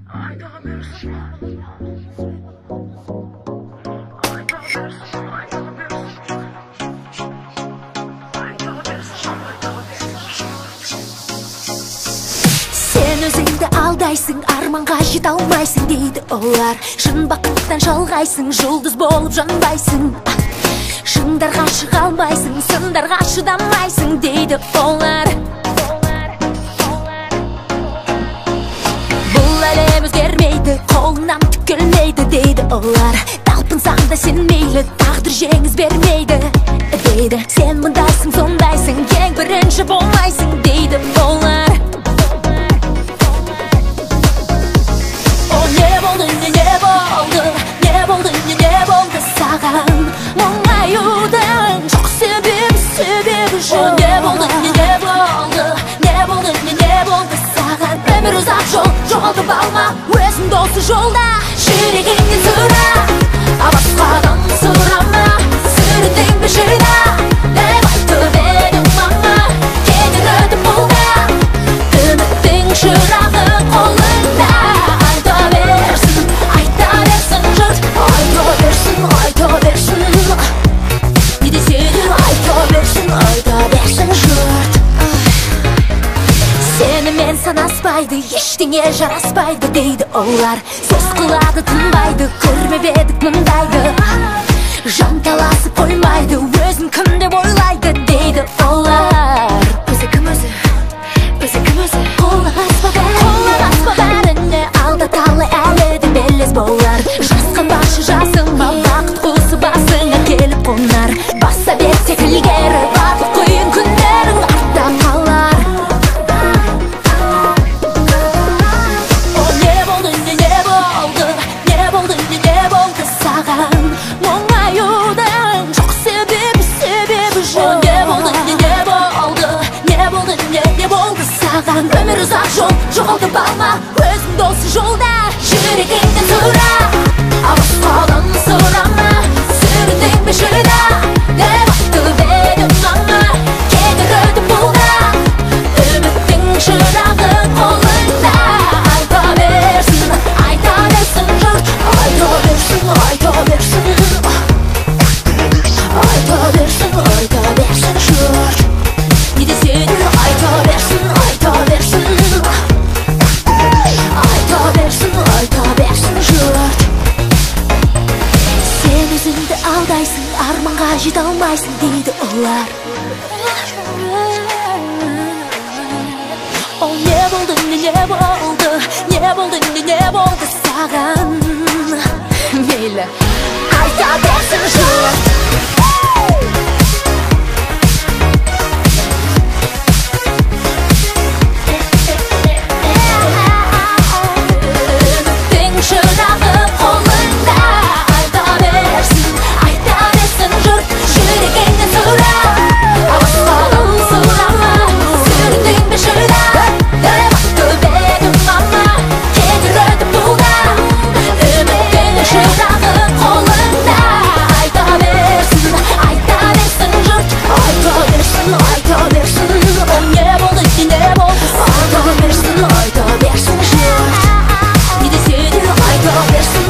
Sen özüңді алдайсың, арманға жете алмайсың дейді олар. Шын бақыттан шалғайсың, жұлдыз болып жанбайсың. Шыңдарға шыға алмайсың, сындарға шыдамайсың дейді олар. Бұл әлем өзгермейді, қолынан түк келмейді дейді олар. Талпынсаң да сен мейлі, тағдыр жеңіс бермейді дейді. Сен мұндайсың, сондайсың, ең бірінші болмайсың дейді олар. Ne boldu sağan Muңаюдың жоқ себебі жоқ. Ne boldu sağan Өмір ұзақ жол, жоғалтып алма өзің досы жолда. Жүрегіңнен сұра, басқадан сұрама. Сүріндің бе жырда, деп айтып едің маған. Кетер өтіп бұл да, үміттің шырағы қолыңда. Айта берсін жұрт, айта берсін. Не десе де айта берсін жұрт. Сенімен санаспайды, ештеңе жараспайды дейді олар. Сөз қылады, тынбайды, көрмеп едік мұндайды. Жанталасып қоймайды, өзін кім деп ойлайды дейді олар. Өзі кім өзі? Қолағаспа бәріне, алдаталы әлі де белес болар. Жасқанбашы жасыңа, бақыт құсы басыңа келіп қонар. Баса берсек ілгері, барлық қиын күндерің артта қалар. Ne boldu sağan Muңаюдың жоқ себебі жоқ. Ne boldu sağan Өмір ұзақ жол, жоғалтып алма өзің досы жолда. Жүрегіңнен сұра, басқадан сұрама. Сүріндің бе жырда, деп айтып едің маған. Кетер өтіп бұл да, үміттің шырағы қолыңда. Айта берсін жұрт, айта берсін жұрт. Не десе де айта берсін жұрт. Сен өзіңді алдайсың, арманға жете алмайсың дейді олар. Ne boldu sağan Meyli ayta bersin jұрт. Ümіттің шырағы қолыңда. Айта берсін жұрт. Жүрегіңнен сұра, басқадан сұрама. Сүріндің бе жырда, деп айтып едің маған. Кетер өтіп бұл да, үміттің шырағы қолыңда. Айта берсін жұрт, айта берсін. Не boldu айта берсін жұрт. Не десе де айта берсін.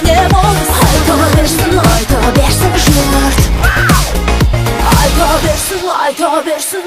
Ne boldu айта берсін жұрт. Айта берсін.